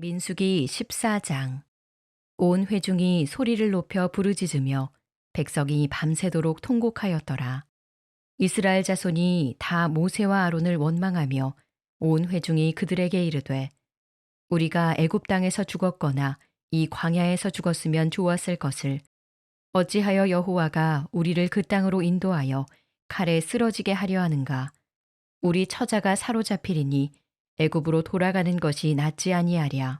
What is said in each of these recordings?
민수기 14장. 온 회중이 소리를 높여 부르짖으며 백성이 밤새도록 통곡하였더라. 이스라엘 자손이 다 모세와 아론을 원망하며 온 회중이 그들에게 이르되 우리가 애굽 땅에서 죽었거나 이 광야에서 죽었으면 좋았을 것을 어찌하여 여호와가 우리를 그 땅으로 인도하여 칼에 쓰러지게 하려 하는가. 우리 처자가 사로잡히리니 애굽으로 돌아가는 것이 낫지 아니하랴.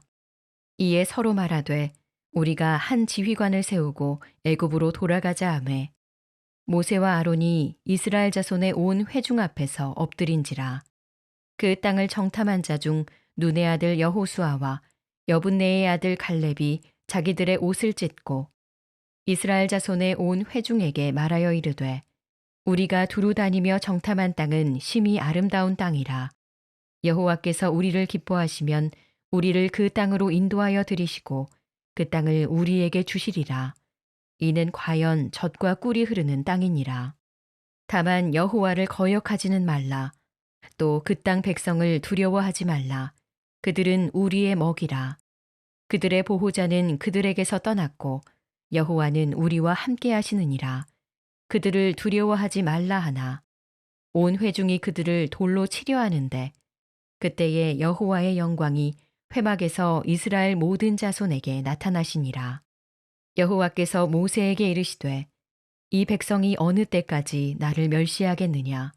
이에 서로 말하되 우리가 한 지휘관을 세우고 애굽으로 돌아가자 하매 모세와 아론이 이스라엘 자손의 온 회중 앞에서 엎드린지라. 그 땅을 정탐한 자 중 눈의 아들 여호수아와 여분네의 아들 갈렙이 자기들의 옷을 찢고 이스라엘 자손의 온 회중에게 말하여 이르되 우리가 두루 다니며 정탐한 땅은 심히 아름다운 땅이라. 여호와께서 우리를 기뻐하시면 우리를 그 땅으로 인도하여 들이시고 그 땅을 우리에게 주시리라. 이는 과연 젖과 꿀이 흐르는 땅이니라. 다만 여호와를 거역하지는 말라. 또 그 땅 백성을 두려워하지 말라. 그들은 우리의 먹이라. 그들의 보호자는 그들에게서 떠났고 여호와는 우리와 함께 하시느니라. 그들을 두려워하지 말라 하나 온 회중이 그들을 돌로 치려 하는데 그때에 여호와의 영광이 회막에서 이스라엘 모든 자손에게 나타나시니라. 여호와께서 모세에게 이르시되 이 백성이 어느 때까지 나를 멸시하겠느냐.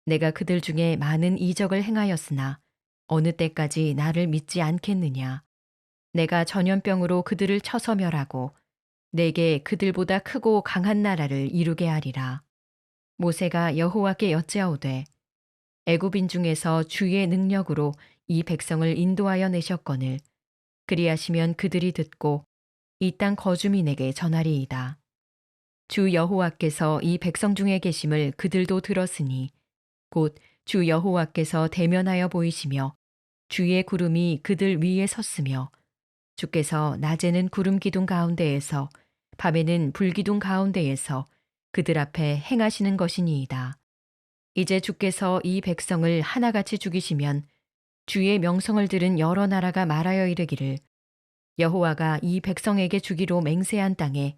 내가 그들 중에 많은 이적을 행하였으나 어느 때까지 나를 믿지 않겠느냐. 내가 전염병으로 그들을 쳐서 멸하고 내게 그들보다 크고 강한 나라를 이루게 하리라. 모세가 여호와께 여짜오되 애굽인 중에서 주의 능력으로 이 백성을 인도하여 내셨거늘 그리하시면 그들이 듣고 이 땅 거주민에게 전하리이다. 주 여호와께서 이 백성 중에 계심을 그들도 들었으니 곧 주 여호와께서 대면하여 보이시며 주의 구름이 그들 위에 섰으며 주께서 낮에는 구름 기둥 가운데에서 밤에는 불 기둥 가운데에서 그들 앞에 행하시는 것이니이다. 이제 주께서 이 백성을 하나같이 죽이시면 주의 명성을 들은 여러 나라가 말하여 이르기를 여호와가 이 백성에게 주기로 맹세한 땅에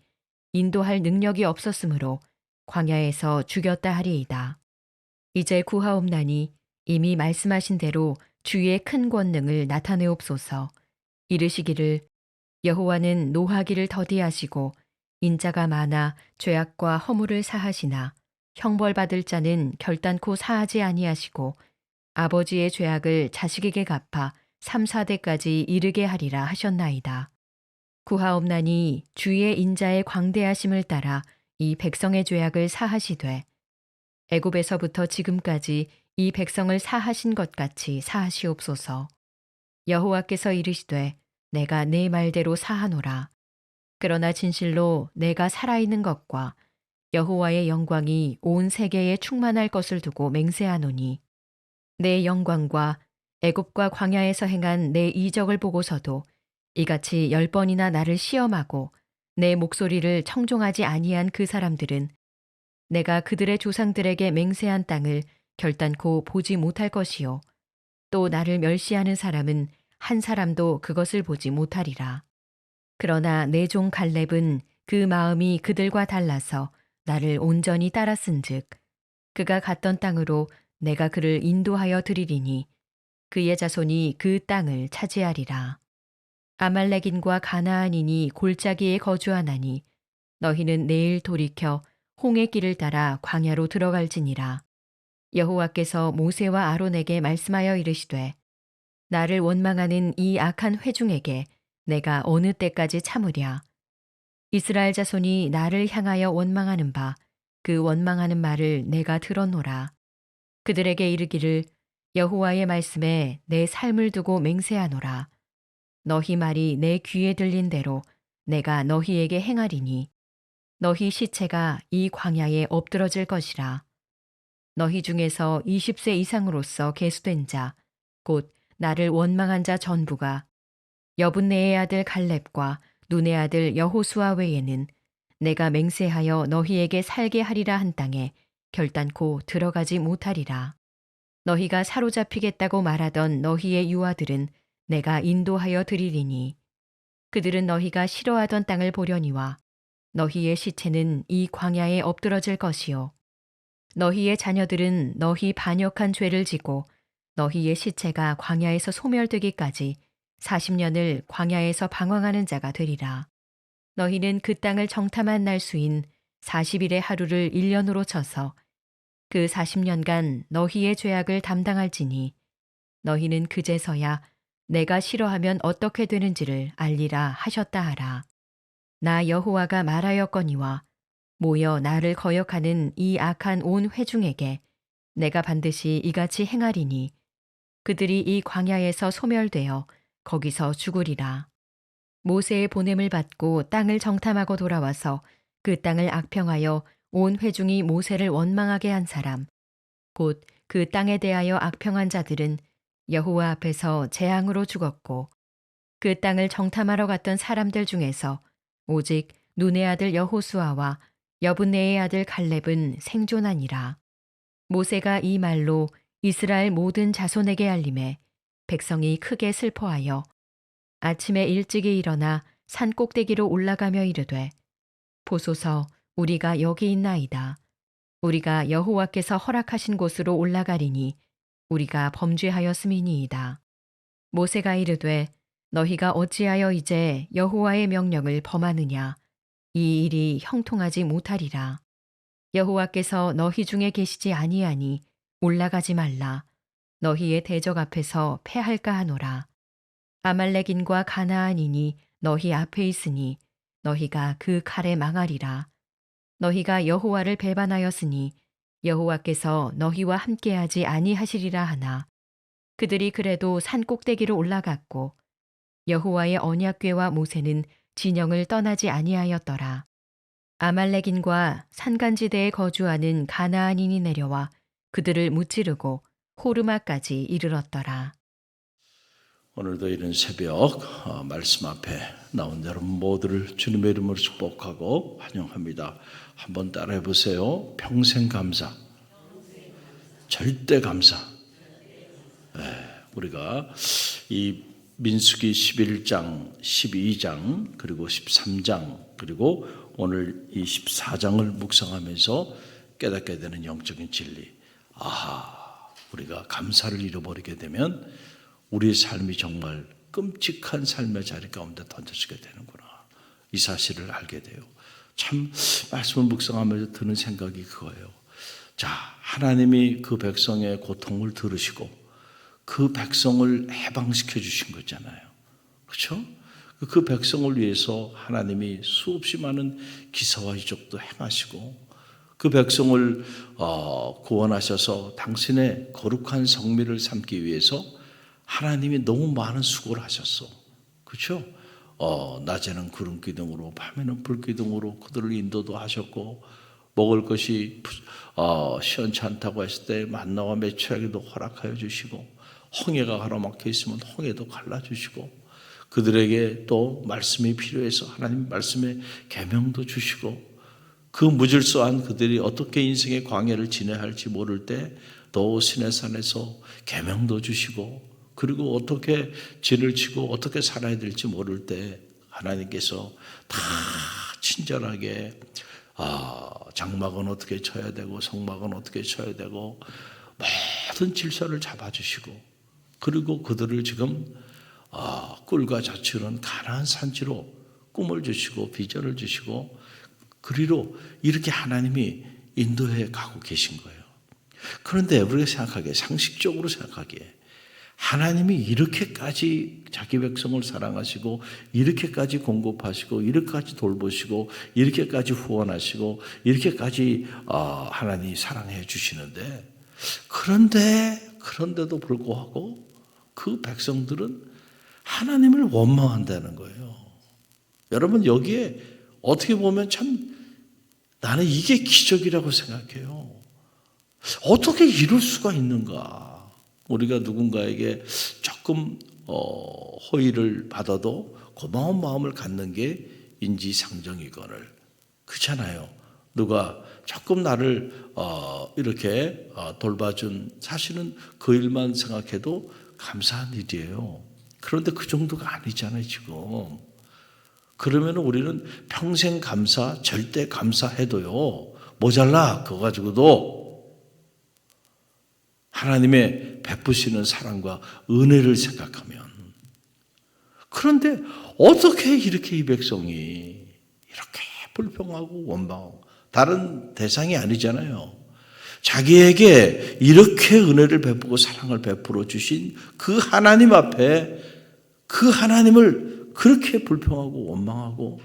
인도할 능력이 없었으므로 광야에서 죽였다 하리이다. 이제 구하옵나니 이미 말씀하신 대로 주의 큰 권능을 나타내옵소서. 이르시기를 여호와는 노하기를 더디하시고 인자가 많아 죄악과 허물을 사하시나 형벌받을 자는 결단코 사하지 아니하시고 아버지의 죄악을 자식에게 갚아 3, 4대까지 이르게 하리라 하셨나이다. 구하옵나니 주의 인자의 광대하심을 따라 이 백성의 죄악을 사하시되 애굽에서부터 지금까지 이 백성을 사하신 것 같이 사하시옵소서. 여호와께서 이르시되 내가 내 말대로 사하노라. 그러나 진실로 내가 살아있는 것과 여호와의 영광이 온 세계에 충만할 것을 두고 맹세하노니 내 영광과 애굽과 광야에서 행한 내 이적을 보고서도 이같이 10번이나 나를 시험하고 내 목소리를 청종하지 아니한 그 사람들은 내가 그들의 조상들에게 맹세한 땅을 결단코 보지 못할 것이요 또 나를 멸시하는 사람은 한 사람도 그것을 보지 못하리라. 그러나 내 종 갈렙은 그 마음이 그들과 달라서 나를 온전히 따랐은즉 그가 갔던 땅으로 내가 그를 인도하여 드리리니 그의 자손이 그 땅을 차지하리라. 아말렉인과 가나안인이 골짜기에 거주하나니 너희는 내일 돌이켜 홍해 길을 따라 광야로 들어갈지니라. 여호와께서 모세와 아론에게 말씀하여 이르시되 나를 원망하는 이 악한 회중에게 내가 어느 때까지 참으랴. 이스라엘 자손이 나를 향하여 원망하는 바 그 원망하는 말을 내가 들었노라. 그들에게 이르기를 여호와의 말씀에 내 삶을 두고 맹세하노라. 너희 말이 내 귀에 들린 대로 내가 너희에게 행하리니 너희 시체가 이 광야에 엎드러질 것이라. 너희 중에서 20세 이상으로서 계수된 자 곧 나를 원망한 자 전부가 여분네의 아들 갈렙과 눈의 아들 여호수아 외에는 내가 맹세하여 너희에게 살게 하리라 한 땅에 결단코 들어가지 못하리라. 너희가 사로잡히겠다고 말하던 너희의 유아들은 내가 인도하여 드리리니 그들은 너희가 싫어하던 땅을 보려니와 너희의 시체는 이 광야에 엎드러질 것이요 너희의 자녀들은 너희 반역한 죄를 지고 너희의 시체가 광야에서 소멸되기까지 40년을 광야에서 방황하는 자가 되리라. 너희는 그 땅을 정탐한 날 수인 40일의 하루를 1년으로 쳐서 그 40년간 너희의 죄악을 담당할지니 너희는 그제서야 내가 싫어하면 어떻게 되는지를 알리라 하셨다 하라. 나 여호와가 말하였거니와 모여 나를 거역하는 이 악한 온 회중에게 내가 반드시 이같이 행하리니 그들이 이 광야에서 소멸되어 거기서 죽으리라. 모세의 보냄을 받고 땅을 정탐하고 돌아와서 그 땅을 악평하여 온 회중이 모세를 원망하게 한 사람 곧 그 땅에 대하여 악평한 자들은 여호와 앞에서 재앙으로 죽었고 그 땅을 정탐하러 갔던 사람들 중에서 오직 눈의 아들 여호수아와 여분네의 아들 갈렙은 생존하니라. 모세가 이 말로 이스라엘 모든 자손에게 알림해 백성이 크게 슬퍼하여 아침에 일찍이 일어나 산 꼭대기로 올라가며 이르되 보소서 우리가 여기 있나이다. 우리가 여호와께서 허락하신 곳으로 올라가리니 우리가 범죄하였음이니이다. 모세가 이르되 너희가 어찌하여 이제 여호와의 명령을 범하느냐 이 일이 형통하지 못하리라. 여호와께서 너희 중에 계시지 아니하니 올라가지 말라. 너희의 대적 앞에서 패할까 하노라. 아말렉인과 가나안인이 너희 앞에 있으니 너희가 그 칼에 망하리라. 너희가 여호와를 배반하였으니 여호와께서 너희와 함께하지 아니하시리라 하나 그들이 그래도 산 꼭대기로 올라갔고 여호와의 언약궤와 모세는 진영을 떠나지 아니하였더라. 아말렉인과 산간지대에 거주하는 가나안인이 내려와 그들을 무찌르고 호르마까지 이르렀더라. 오늘도 이른 새벽 말씀 앞에 나온 여러분 모두를 주님의 이름으로 축복하고 환영합니다. 한번 따라해 보세요. 평생 감사, 절대 감사. 우리가 이 민수기 11장, 12장, 그리고 13장, 그리고 오늘 이 14장을 묵상하면서 깨닫게 되는 영적인 진리. 우리가 감사를 잃어버리게 되면 우리의 삶이 정말 끔찍한 삶의 자리 가운데 던져지게 되는구나. 이 사실을 알게 돼요. 참 말씀을 묵상하면서 드는 생각이 그거예요. 자, 하나님이 그 백성의 고통을 들으시고 그 백성을 해방시켜 주신 거잖아요. 그렇죠? 그 백성을 위해서 하나님이 수없이 많은 기사와 이적도 행하시고 그 백성을 구원하셔서 당신의 거룩한 성미를 삼기 위해서 하나님이 너무 많은 수고를 하셨어. 그렇죠? 낮에는 구름 기둥으로 밤에는 불 기둥으로 그들을 인도도 하셨고 먹을 것이 시원치 않다고 했을 때 만나와 메추라기도 허락하여 주시고 홍해가 가로막혀 있으면 홍해도 갈라주시고 그들에게 또 말씀이 필요해서 하나님 말씀의 계명도 주시고 그 무질서한 그들이 어떻게 인생의 광야를 지내야 할지 모를 때 또 시내산에서 계명도 주시고 그리고 어떻게 진을 치고 어떻게 살아야 될지 모를 때 하나님께서 다 친절하게 장막은 어떻게 쳐야 되고 성막은 어떻게 쳐야 되고 모든 질서를 잡아주시고 그리고 그들을 지금 꿀과 자취는 가나안 산지로 꿈을 주시고 비전을 주시고 그리로 이렇게 하나님이 인도해 가고 계신 거예요. 그런데 우리가 생각하기에 상식적으로 생각하기에 하나님이 이렇게까지 자기 백성을 사랑하시고 이렇게까지 공급하시고 이렇게까지 돌보시고 이렇게까지 후원하시고 이렇게까지 하나님이 사랑해 주시는데 그런데도 불구하고 그 백성들은 하나님을 원망한다는 거예요. 여러분 여기에 어떻게 보면 참 나는 이게 기적이라고 생각해요. 어떻게 이럴 수가 있는가? 우리가 누군가에게 조금 호의를 받아도 고마운 마음을 갖는 게 인지상정이거늘 그렇잖아요. 누가 조금 나를 이렇게 돌봐준 사실은 그 일만 생각해도 감사한 일이에요. 그런데 그 정도가 아니잖아요, 지금. 그러면 우리는 평생 감사, 절대 감사해도요, 모자라. 그거 가지고도 하나님의 베푸시는 사랑과 은혜를 생각하면. 그런데 어떻게 이렇게 이 백성이 이렇게 불평하고 원망하고, 다른 대상이 아니잖아요. 자기에게 이렇게 은혜를 베푸고 사랑을 베풀어 주신 그 하나님 앞에 그 하나님을 그렇게 불평하고 원망하고,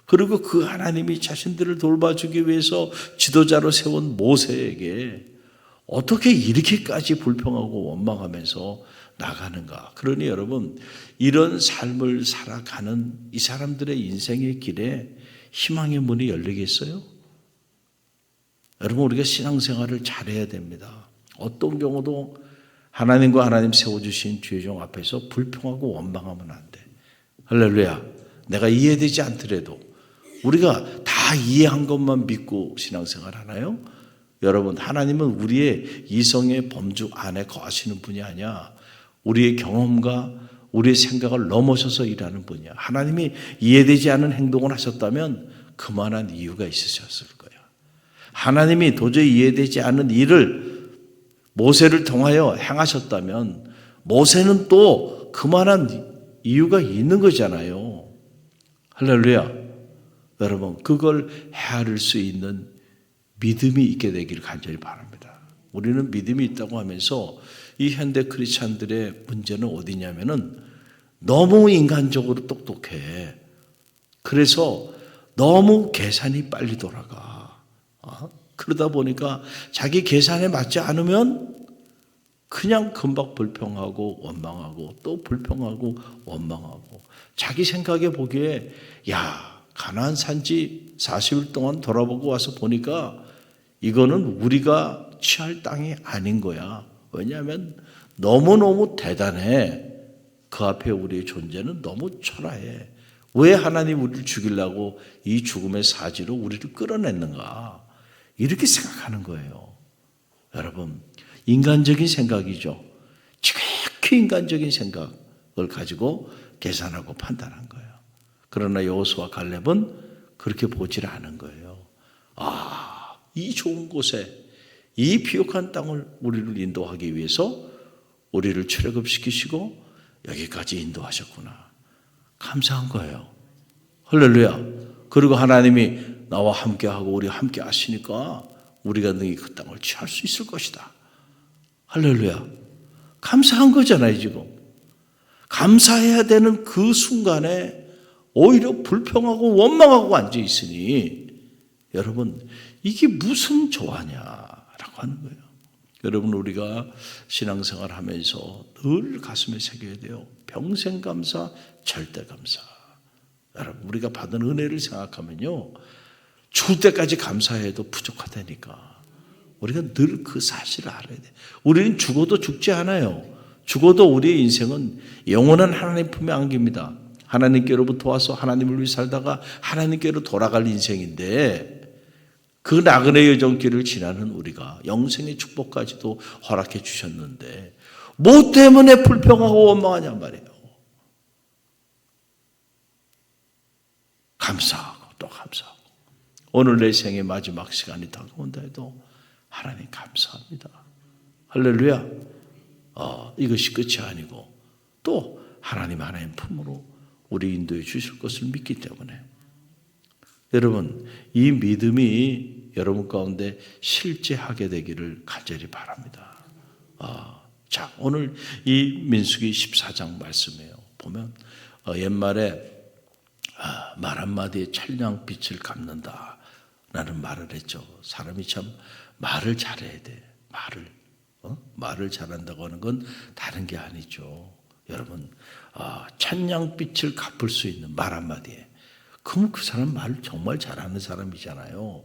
그리고 그 하나님이 자신들을 돌봐주기 위해서 지도자로 세운 모세에게 어떻게 이렇게까지 불평하고 원망하면서 나가는가. 그러니 여러분, 이런 삶을 살아가는 이 사람들의 인생의 길에 희망의 문이 열리겠어요? 여러분, 우리가 신앙생활을 잘해야 됩니다. 어떤 경우도 하나님과 하나님 세워주신 죄종 앞에서 불평하고 원망하면 안 돼. 할렐루야. 내가 이해되지 않더라도 우리가 다 이해한 것만 믿고 신앙생활 하나요? 여러분, 하나님은 우리의 이성의 범주 안에 거하시는 분이 아니야. 우리의 경험과 우리의 생각을 넘어서서 일하는 분이야. 하나님이 이해되지 않은 행동을 하셨다면 그만한 이유가 있으셨을 거야. 하나님이 도저히 이해되지 않은 일을 모세를 통하여 행하셨다면 모세는 또 그만한 이유가 있는 거잖아요. 할렐루야. 여러분, 그걸 헤아릴 수 있는 믿음이 있게 되기를 간절히 바랍니다. 우리는 믿음이 있다고 하면서 이 현대 크리스찬들의 문제는 어디냐면은 너무 인간적으로 똑똑해. 그래서 너무 계산이 빨리 돌아가. 그러다 보니까 자기 계산에 맞지 않으면 그냥 금방 불평하고 원망하고 또 불평하고 원망하고, 자기 생각에 보기에 야, 가나안 산지 40일 동안 돌아보고 와서 보니까 이거는 우리가 취할 땅이 아닌 거야. 왜냐하면 너무너무 대단해. 그 앞에 우리의 존재는 너무 초라해. 왜 하나님 우리를 죽이려고 이 죽음의 사지로 우리를 끌어냈는가? 이렇게 생각하는 거예요. 여러분, 인간적인 생각이죠. 지극히 인간적인 생각을 가지고 계산하고 판단한 거예요. 그러나 여호수아 갈렙은 그렇게 보질 않은 거예요. 이 좋은 곳에, 이 비옥한 땅을 우리를 인도하기 위해서 우리를 출애굽시키시고 여기까지 인도하셨구나. 감사한 거예요. 할렐루야. 그리고 하나님이 나와 함께하고 우리 함께 하시니까 우리가 능히 그 땅을 취할 수 있을 것이다. 할렐루야. 감사한 거잖아요, 지금. 감사해야 되는 그 순간에 오히려 불평하고 원망하고 앉아 있으니 여러분, 이게 무슨 조화냐라고 하는 거예요. 여러분, 우리가 신앙생활 하면서 늘 가슴에 새겨야 돼요. 평생 감사, 절대 감사. 여러분, 우리가 받은 은혜를 생각하면요, 죽을 때까지 감사해도 부족하다니까. 우리가 늘 그 사실을 알아야 돼. 우리는 죽어도 죽지 않아요. 죽어도 우리의 인생은 영원한 하나님 품에 안깁니다. 하나님께로부터 와서 하나님을 위해 살다가 하나님께로 돌아갈 인생인데, 그 나그네 여정길을 지나는 우리가 영생의 축복까지도 허락해 주셨는데 뭐 때문에 불평하고 원망하냔 말이에요. 감사하고 또 감사하고, 오늘 내 생의 마지막 시간이 다가온다 해도 하나님 감사합니다. 할렐루야. 이것이 끝이 아니고 또 하나님 품으로 우리 인도해 주실 것을 믿기 때문에 여러분, 이 믿음이 여러분 가운데 실제하게 되기를 간절히 바랍니다. 자, 오늘 이 민수기 14장 말씀이에요. 보면 옛말에 말 한마디에 천냥빛을 갚는다 라는 말을 했죠. 사람이 참 말을 잘해야 돼. 말을 잘한다고 하는 건 다른 게 아니죠. 여러분, 천냥빛을 갚을 수 있는 말 한마디에, 그럼 그 사람 말을 정말 잘하는 사람이잖아요.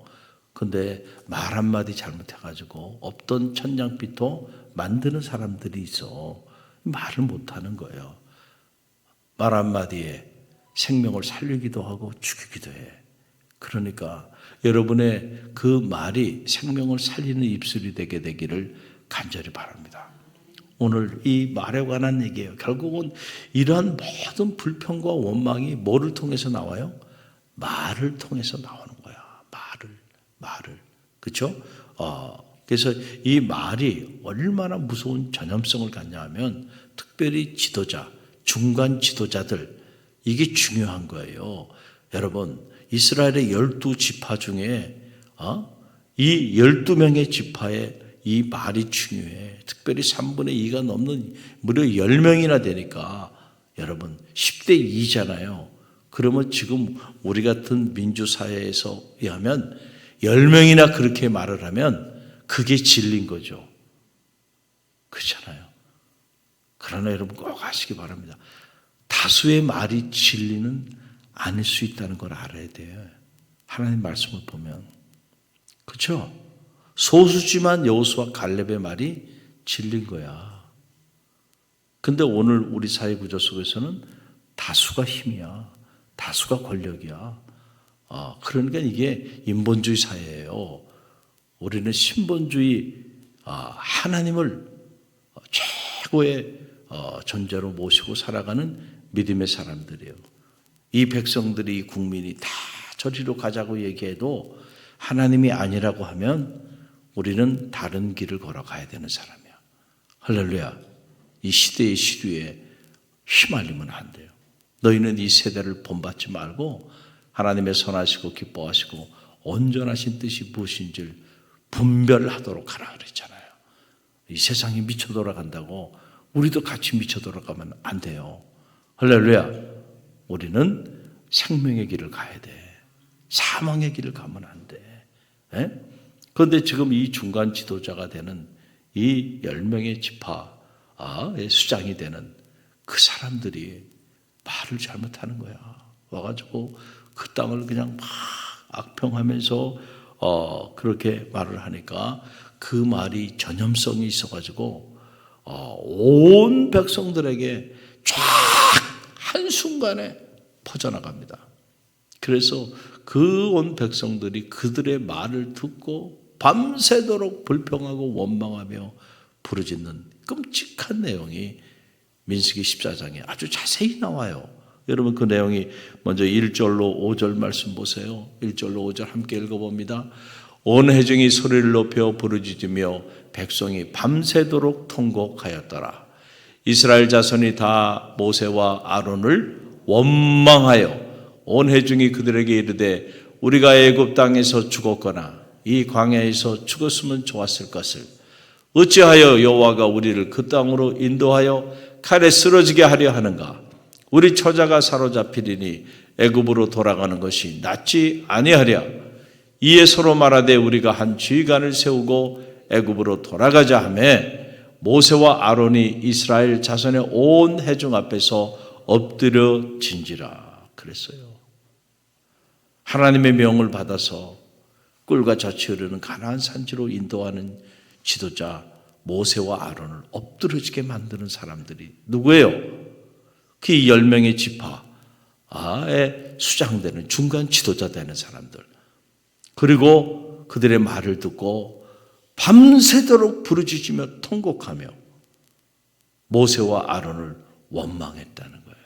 근데 말 한마디 잘못해가지고 없던 천냥빛도 만드는 사람들이 있어. 말을 못하는 거예요. 말 한마디에 생명을 살리기도 하고 죽이기도 해. 그러니까 여러분의 그 말이 생명을 살리는 입술이 되게 되기를 간절히 바랍니다. 오늘 이 말에 관한 얘기예요. 결국은 이러한 모든 불평과 원망이 뭐를 통해서 나와요? 말을 통해서 나오는 거야. 말을. 그렇죠? 그래서 이 말이 얼마나 무서운 전염성을 갖냐 하면 특별히 지도자, 중간 지도자들, 이게 중요한 거예요. 여러분, 이스라엘의 12지파 중에 이 12명의 지파에 이 말이 중요해. 특별히 3분의 2가 넘는 무려 10명이나 되니까 여러분 10대 2잖아요. 그러면 지금 우리 같은 민주사회에서 의하면 10명이나 그렇게 말을 하면 그게 진리인 거죠. 그렇잖아요. 그러나 여러분 꼭 아시기 바랍니다. 다수의 말이 진리는 아닐 수 있다는 걸 알아야 돼요. 하나님 말씀을 보면. 그렇죠? 소수지만 여호수아 갈렙의 말이 진리인 거야. 근데 오늘 우리 사회 구조 속에서는 다수가 힘이야. 다수가 권력이야. 그러니까 이게 인본주의 사회예요. 우리는 신본주의 하나님을 최고의 존재로 모시고 살아가는 믿음의 사람들이에요. 이 백성들이, 국민이 다 저리로 가자고 얘기해도 하나님이 아니라고 하면 우리는 다른 길을 걸어가야 되는 사람이야. 할렐루야. 이 시대의 시류에 휘말리면 안 돼요. 너희는 이 세대를 본받지 말고 하나님의 선하시고 기뻐하시고 온전하신 뜻이 무엇인지를 분별하도록 하라 그랬잖아요. 이 세상이 미쳐 돌아간다고 우리도 같이 미쳐 돌아가면 안 돼요. 할렐루야. 우리는 생명의 길을 가야 돼. 사망의 길을 가면 안 돼. 그런데 지금 이 중간 지도자가 되는 이 10명의 지파의 수장이 되는 그 사람들이 말을 잘못하는 거야. 와가지고 그 땅을 그냥 막 악평하면서 그렇게 말을 하니까 그 말이 전염성이 있어가지고 온 백성들에게 쫙 한순간에 퍼져나갑니다. 그래서 그 온 백성들이 그들의 말을 듣고 밤새도록 불평하고 원망하며 부르짖는 끔찍한 내용이 민수기 14장에 아주 자세히 나와요. 여러분 그 내용이 먼저 1절로 5절 말씀 보세요. 1절로 5절 함께 읽어봅니다. 온 회중이 소리를 높여 부르짖으며 백성이 밤새도록 통곡하였더라. 이스라엘 자손이 다 모세와 아론을 원망하여 온 회중이 그들에게 이르되 우리가 애굽 땅에서 죽었거나 이 광야에서 죽었으면 좋았을 것을 어찌하여 여호와가 우리를 그 땅으로 인도하여 칼에 쓰러지게 하려 하는가? 우리 처자가 사로잡히리니 애굽으로 돌아가는 것이 낫지 아니하랴. 이에 서로 말하되 우리가 한 지휘관을 세우고 애굽으로 돌아가자 하며 모세와 아론이 이스라엘 자손의 온 회중 앞에서 엎드려 진지라 그랬어요. 하나님의 명을 받아서 꿀과 젖이 흐르는 가나안 산지로 인도하는 지도자 모세와 아론을 엎드러지게 만드는 사람들이 누구예요? 그 10명의 지파에 수장되는 중간 지도자 되는 사람들. 그리고 그들의 말을 듣고 밤새도록 부르짖으며 통곡하며 모세와 아론을 원망했다는 거예요.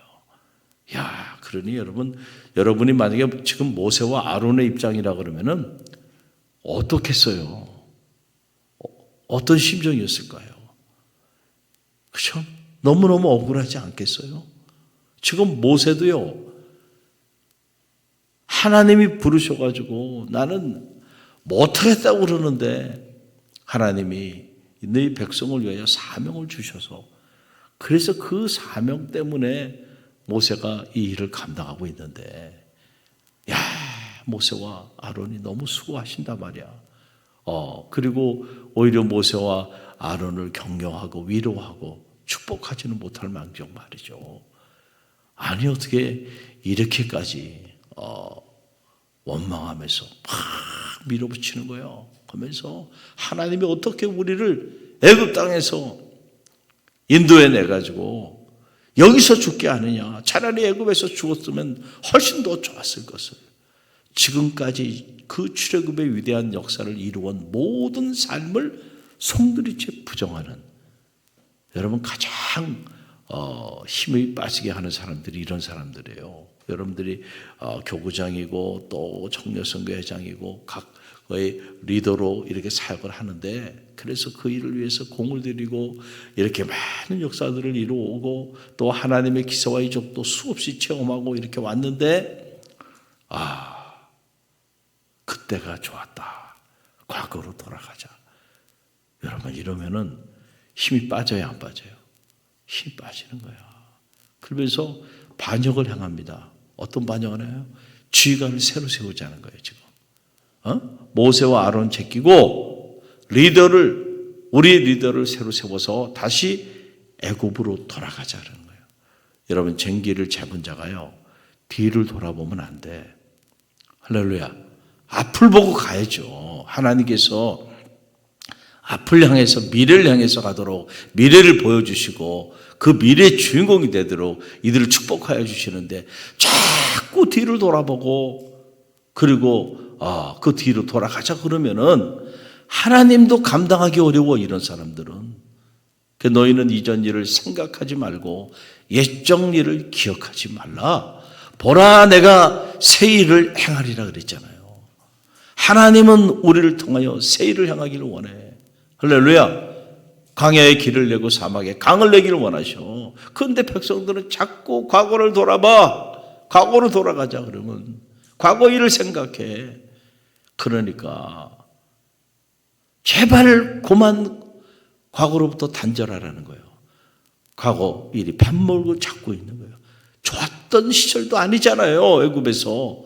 야, 그러니 여러분이 만약에 지금 모세와 아론의 입장이라 그러면은 어떻겠어요? 어떤 심정이었을까요? 그렇죠? 너무너무 억울하지 않겠어요? 지금 모세도요, 하나님이 부르셔가지고 나는 못하겠다고 그러는데 하나님이 너희 백성을 위하여 사명을 주셔서 그래서 그 사명 때문에 모세가 이 일을 감당하고 있는데 야, 모세와 아론이 너무 수고하신단 말이야. 그리고 오히려 모세와 아론을 격려하고 위로하고 축복하지는 못할 망정 말이죠. 아니 어떻게 이렇게까지 원망하면서 막 밀어붙이는 거예요. 그러면서 하나님이 어떻게 우리를 애굽 땅에서 인도해내 가지고 여기서 죽게 하느냐. 차라리 애굽에서 죽었으면 훨씬 더 좋았을 것을. 지금까지 그 출애굽의 위대한 역사를 이루어온 모든 삶을 송두리째 부정하는 여러분 가장 힘이 빠지게 하는 사람들이 이런 사람들이에요. 여러분들이 교구장이고 또 청년선교회장이고 각의 리더로 이렇게 사역을 하는데, 그래서 그 일을 위해서 공을 들이고 이렇게 많은 역사들을 이루어오고 또 하나님의 기사와 이적도 수없이 체험하고 이렇게 왔는데, 그때가 좋았다, 과거로 돌아가자. 여러분 이러면은 힘이 빠져야 안 빠져요? 힘이 빠지는 거야. 그러면서 반역을 향합니다. 어떤 반역을 해요? 지휘관을 새로 세우자는 거예요 지금. 모세와 아론 제끼고 우리 리더를 새로 세워서 다시 애굽으로 돌아가자는 거예요. 여러분 쟁기를 잡은 자가요 뒤를 돌아보면 안 돼. 할렐루야. 앞을 보고 가야죠. 하나님께서 앞을 향해서 미래를 향해서 가도록 미래를 보여주시고 그 미래의 주인공이 되도록 이들을 축복하여 주시는데, 자꾸 뒤를 돌아보고 그리고 그 뒤로 돌아가자 그러면은 하나님도 감당하기 어려워. 이런 사람들은. 너희는 이전 일을 생각하지 말고 옛적 일을 기억하지 말라. 보라, 내가 새 일을 행하리라 그랬잖아요. 하나님은 우리를 통하여 새 일을 향하기를 원해. 할렐루야. 광야에 길을 내고 사막에 강을 내기를 원하셔. 그런데 백성들은 자꾸 과거를 돌아봐. 과거로 돌아가자 그러면 과거 일을 생각해. 그러니까 제발 그만 과거로부터 단절하라는 거예요. 과거 일이 뱃mol고 잡고 있는 거예요. 좋았던 시절도 아니잖아요 애굽에서.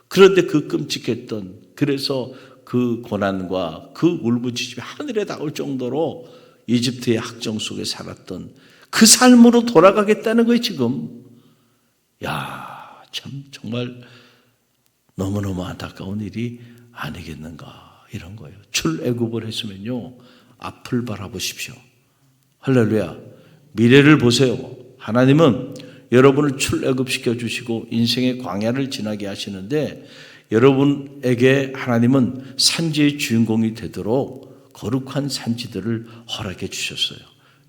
그런데 그 끔찍했던, 그래서 그 고난과 그 울부짖음이 하늘에 닿을 정도로 이집트의 학정 속에 살았던 그 삶으로 돌아가겠다는 거예요 지금. 참 정말 너무너무 안타까운 일이 아니겠는가, 이런 거예요. 출애굽을 했으면요 앞을 바라보십시오. 할렐루야. 미래를 보세요. 하나님은 여러분을 출애굽시켜 주시고 인생의 광야를 지나게 하시는데, 여러분에게 하나님은 산지의 주인공이 되도록 거룩한 산지들을 허락해 주셨어요.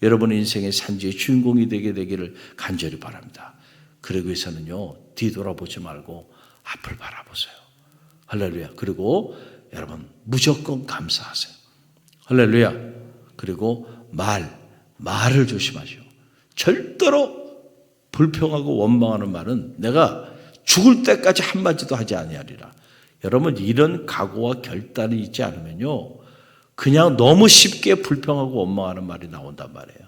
여러분 인생의 산지의 주인공이 되게 되기를 간절히 바랍니다. 그러기 위해서는요 뒤돌아보지 말고 앞을 바라보세요. 할렐루야. 그리고 여러분 무조건 감사하세요. 할렐루야. 그리고 말을 조심하시오. 절대로 불평하고 원망하는 말은 내가 죽을 때까지 한마디도 하지 아니하리라. 여러분 이런 각오와 결단이 있지 않으면요 그냥 너무 쉽게 불평하고 원망하는 말이 나온단 말이에요.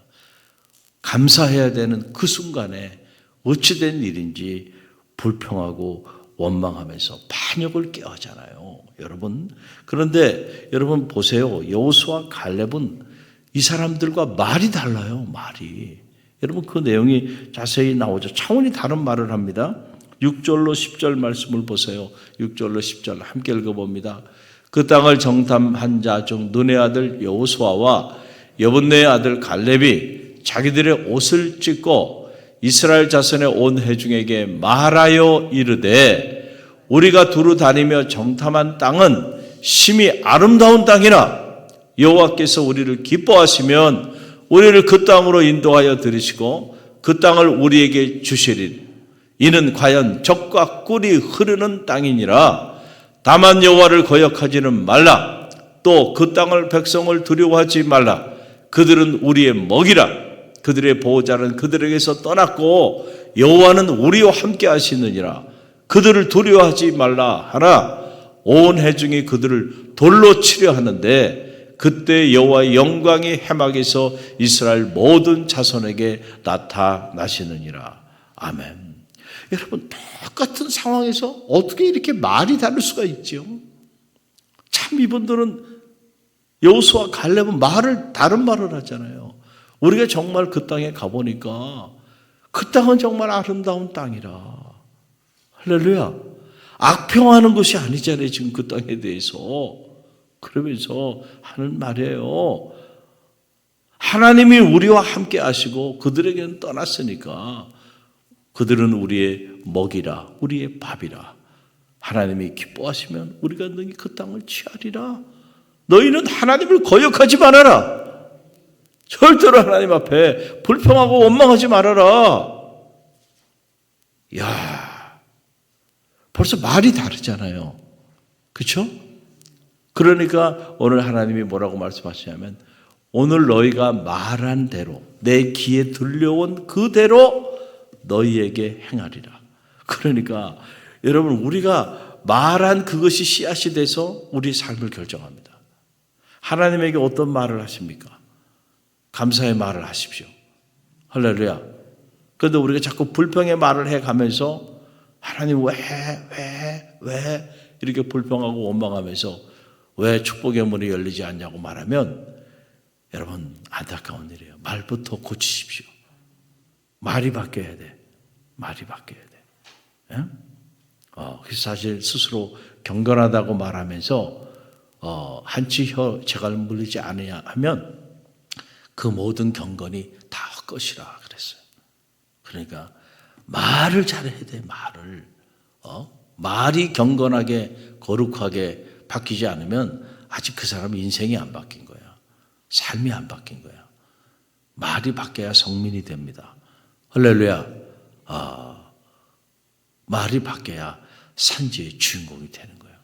감사해야 되는 그 순간에 어찌된 일인지 불평하고 원망하면서 반역을 꾀하잖아요 여러분. 그런데 여러분 보세요. 여호수아 갈렙은 이 사람들과 말이 달라요. 말이. 여러분 그 내용이 자세히 나오죠. 차원이 다른 말을 합니다. 6절로 10절 말씀을 보세요. 6절로 10절 함께 읽어봅니다. 그 땅을 정탐한 자 중 눈의 아들 여호수아와 여분네의 아들 갈렙이 자기들의 옷을 찢고 이스라엘 자손의 온 회중에게 말하여 이르되, 우리가 두루 다니며 정탐한 땅은 심히 아름다운 땅이라. 여호와께서 우리를 기뻐하시면 우리를 그 땅으로 인도하여 들으시고 그 땅을 우리에게 주시리니 이는 과연 젖과 꿀이 흐르는 땅이니라. 다만 여호와를 거역하지는 말라. 또 그 땅을 백성을 두려워하지 말라. 그들은 우리의 먹이라. 그들의 보호자는 그들에게서 떠났고 여호와는 우리와 함께 하시느니라. 그들을 두려워하지 말라 하나 온 회중이 그들을 돌로 치려 하는데, 그때 여호와의 영광이 해막에서 이스라엘 모든 자손에게 나타나시느니라. 아멘. 여러분 똑같은 상황에서 어떻게 이렇게 말이 다를 수가 있죠? 참 이분들은 여호수아 갈렙은 다른 말을 하잖아요. 우리가 정말 그 땅에 가보니까 그 땅은 정말 아름다운 땅이라. 할렐루야. 악평하는 것이 아니잖아요 지금 그 땅에 대해서. 그러면서 하는 말이에요. 하나님이 우리와 함께 하시고 그들에게는 떠났으니까 그들은 우리의 먹이라, 우리의 밥이라. 하나님이 기뻐하시면 우리가 능히 그 땅을 취하리라. 너희는 하나님을 거역하지 말아라. 절대로 하나님 앞에 불평하고 원망하지 말아라. 야, 벌써 말이 다르잖아요. 그렇죠? 그러니까 오늘 하나님이 뭐라고 말씀하시냐면 오늘 너희가 말한 대로 내 귀에 들려온 그대로 너희에게 행하리라. 그러니까 여러분 우리가 말한 그것이 씨앗이 돼서 우리 삶을 결정합니다. 하나님에게 어떤 말을 하십니까? 감사의 말을 하십시오. 할렐루야. 그런데 우리가 자꾸 불평의 말을 해가면서 하나님 왜 이렇게 불평하고 원망하면서 왜 축복의 문이 열리지 않냐고 말하면 여러분 안타까운 일이에요. 말부터 고치십시오. 말이 바뀌어야 돼. 말이 바뀌어야 돼. 예? 그래서 사실 스스로 경건하다고 말하면서 한치 혀 재갈 물리지 않으냐 하면 그 모든 경건이 다 헛것이라 그랬어요. 그러니까 말을 잘해야 돼. 말을 말이 경건하게 거룩하게 바뀌지 않으면 아직 그 사람 인생이 안 바뀐 거야. 삶이 안 바뀐 거야. 말이 바뀌어야 성민이 됩니다. 할렐루야. 말이 바뀌어야 산지의 주인공이 되는 거예요.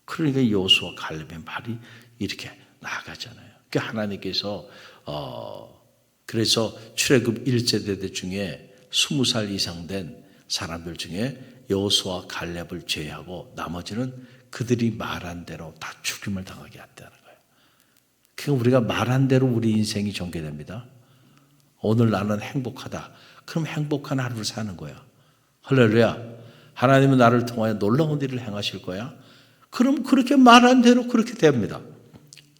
그러니까 여호수아 갈렙의 말이 이렇게 나아가잖아요. 그러니까 하나님께서 그래서 출애굽 1세대들 중에 20살 이상 된 사람들 중에 여호수아 갈렙을 제외하고 나머지는 그들이 말한 대로 다 죽임을 당하게 했다는 거예요. 그러니까 우리가 말한 대로 우리 인생이 전개됩니다. 오늘 나는 행복하다. 그럼 행복한 하루를 사는 거야. 할렐루야. 하나님은 나를 통하여 놀라운 일을 행하실 거야. 그럼 그렇게 말한 대로 그렇게 됩니다.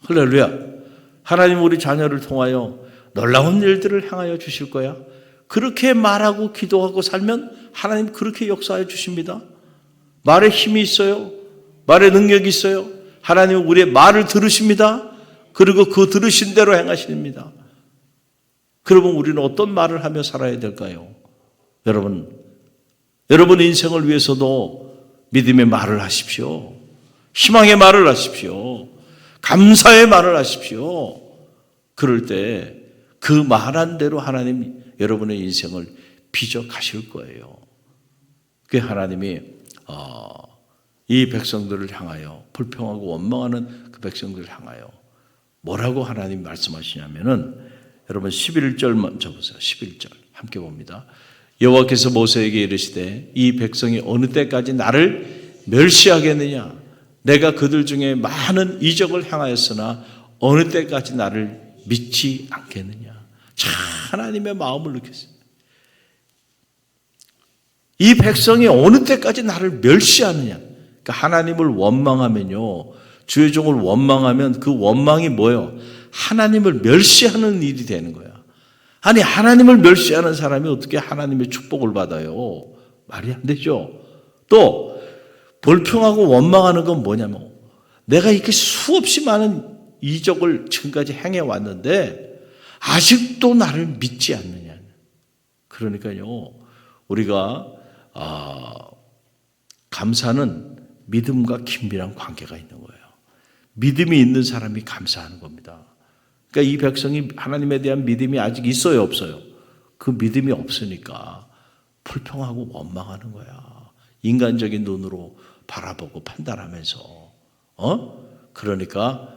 할렐루야. 하나님 우리 자녀를 통하여 놀라운 일들을 행하여 주실 거야. 그렇게 말하고 기도하고 살면 하나님 그렇게 역사해 주십니다. 말에 힘이 있어요. 말에 능력이 있어요. 하나님은 우리의 말을 들으십니다. 그리고 그 들으신 대로 행하십니다. 그러면 우리는 어떤 말을 하며 살아야 될까요? 여러분 인생을 위해서도 믿음의 말을 하십시오. 희망의 말을 하십시오. 감사의 말을 하십시오. 그럴 때 그 말한 대로 하나님 여러분의 인생을 빚어 가실 거예요. 그 하나님이 이 백성들을 향하여 불평하고 원망하는 그 백성들을 향하여 뭐라고 하나님 말씀하시냐면은 여러분 11절 먼저 보세요. 11절 함께 봅니다. 여호와께서 모세에게 이르시되 이 백성이 어느 때까지 나를 멸시하겠느냐? 내가 그들 중에 많은 이적을 행하였으나 어느 때까지 나를 믿지 않겠느냐? 참 하나님의 마음을 느꼈어요. 이 백성이 어느 때까지 나를 멸시하느냐? 그러니까 하나님을 원망하면요. 주의 종을 원망하면 그 원망이 뭐예요? 하나님을 멸시하는 일이 되는 거야. 아니 하나님을 멸시하는 사람이 어떻게 하나님의 축복을 받아요? 말이 안 되죠. 또 불평하고 원망하는 건 뭐냐면 내가 이렇게 수없이 많은 이적을 지금까지 행해왔는데 아직도 나를 믿지 않느냐. 그러니까요. 우리가 감사는 믿음과 긴밀한 관계가 있는 거예요. 믿음이 있는 사람이 감사하는 겁니다. 그러니까 이 백성이 하나님에 대한 믿음이 아직 있어요, 없어요? 그 믿음이 없으니까 불평하고 원망하는 거야. 인간적인 눈으로 바라보고 판단하면서. 그러니까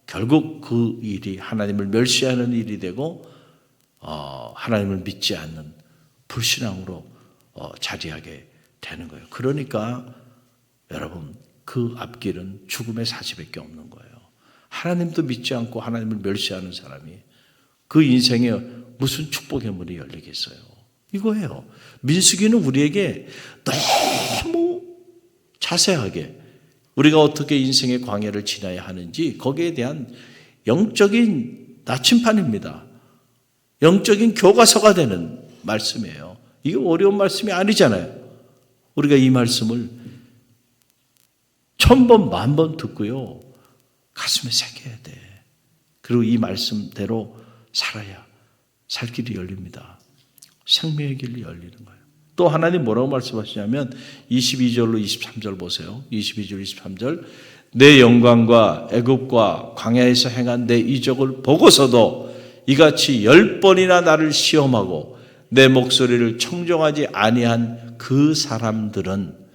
결국 그 일이 하나님을 멸시하는 일이 되고 하나님을 믿지 않는 불신앙으로 자리하게 되는 거예요. 그러니까 여러분 그 앞길은 죽음의 사지밖에 없는 거예요. 하나님도 믿지 않고 하나님을 멸시하는 사람이 그 인생에 무슨 축복의 문이 열리겠어요. 이거예요. 민수기는 우리에게 너무 자세하게 우리가 어떻게 인생의 광야를 지나야 하는지 거기에 대한 영적인 나침판입니다. 영적인 교과서가 되는 말씀이에요. 이게 어려운 말씀이 아니잖아요. 우리가 이 말씀을 1000번, 10,000번 듣고요. 가슴에 새겨야 돼. 그리고 이 말씀대로 살아야 살 길이 열립니다. 생명의 길이 열리는 거예요. 또 하나님 뭐라고 말씀하시냐면 22절로 23절 보세요. 22절, 23절 내 영광과 애굽과 광야에서 행한 내 이적을 보고서도 이같이 10번이나 나를 시험하고 내 목소리를 청종하지 아니한 그 사람들은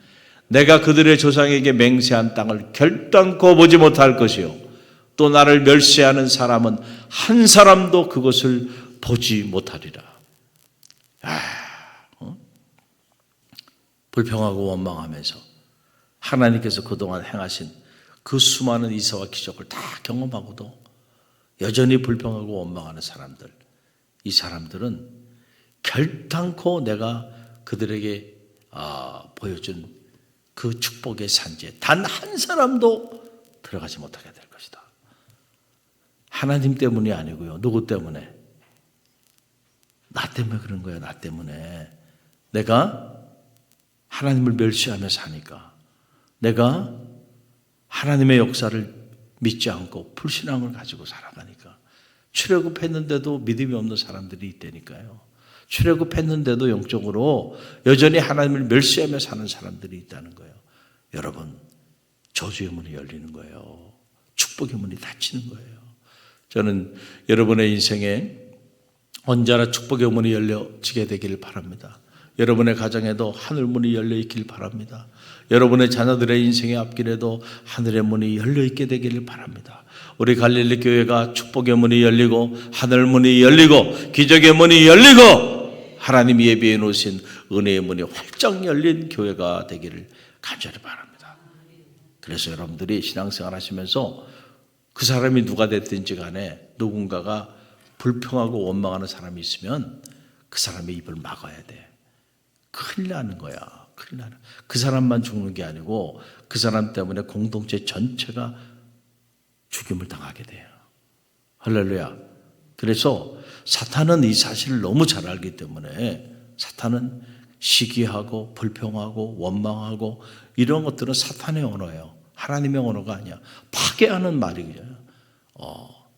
내가 그들의 조상에게 맹세한 땅을 결단코 보지 못할 것이요 또 나를 멸시하는 사람은 한 사람도 그것을 보지 못하리라. 불평하고 원망하면서 하나님께서 그동안 행하신 그 수많은 이사와 기적을 다 경험하고도 여전히 불평하고 원망하는 사람들, 이 사람들은 결단코 내가 그들에게 보여준 그 축복의 산지에 단 한 사람도 들어가지 못하게 될 것이다. 하나님 때문이 아니고요. 누구 때문에? 나 때문에 그런 거예요. 나 때문에. 내가 하나님을 멸시하며 사니까, 내가 하나님의 역사를 믿지 않고 불신앙을 가지고 살아가니까, 출애굽했는데도 믿음이 없는 사람들이 있다니까요. 출애굽했는데도 영적으로 여전히 하나님을 멸시하며 사는 사람들이 있다는 거예요. 여러분, 저주의 문이 열리는 거예요. 축복의 문이 닫히는 거예요. 저는 여러분의 인생에 언제나 축복의 문이 열려지게 되기를 바랍니다. 여러분의 가정에도 하늘 문이 열려 있길 바랍니다. 여러분의 자녀들의 인생의 앞길에도 하늘의 문이 열려 있게 되기를 바랍니다. 우리 갈릴리 교회가 축복의 문이 열리고 하늘 문이 열리고 기적의 문이 열리고 하나님이 예비해 놓으신 은혜의 문이 활짝 열린 교회가 되기를 간절히 바랍니다. 그래서 여러분들이 신앙생활 하시면서 그 사람이 누가 됐든지 간에 누군가가 불평하고 원망하는 사람이 있으면 그 사람의 입을 막아야 돼. 큰일 나는 거야. 큰일 나는. 그 사람만 죽는 게 아니고 그 사람 때문에 공동체 전체가 죽임을 당하게 돼요. 할렐루야. 그래서 사탄은 이 사실을 너무 잘 알기 때문에 사탄은 시기하고 불평하고 원망하고 이런 것들은 사탄의 언어예요. 하나님의 언어가 아니야. 파괴하는 말이에요.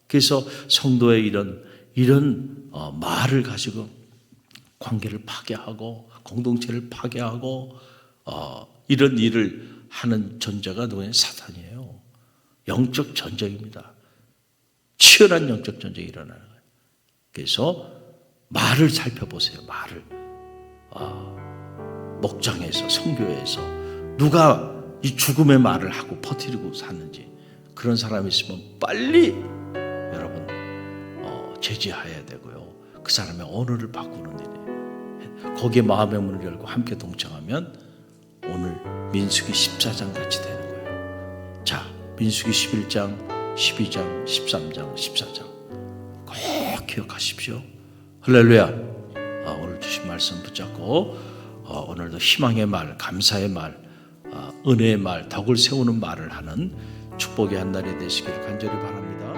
그래서 성도의 이런 말을 가지고 관계를 파괴하고 공동체를 파괴하고 이런 일을 하는 존재가 누구냐? 사탄이에요. 영적 전쟁입니다. 치열한 영적 전쟁이 일어나는 거예요. 그래서 말을 살펴보세요. 말을 목장에서 선교에서 누가 이 죽음의 말을 하고 퍼뜨리고 사는지 그런 사람이 있으면 빨리 여러분 제지해야 되고요. 그 사람의 언어를 바꾸는 일이에요. 거기에 마음의 문을 열고 함께 동참하면 오늘 민수기 14장 같이 되는 거예요. 자, 민수기 11장, 12장, 13장, 14장 꼭 기억하십시오. 할렐루야. 오늘 주신 말씀 붙잡고 오늘도 희망의 말, 감사의 말, 은혜의 말, 덕을 세우는 말을 하는 축복의 한 날이 되시기를 간절히 바랍니다.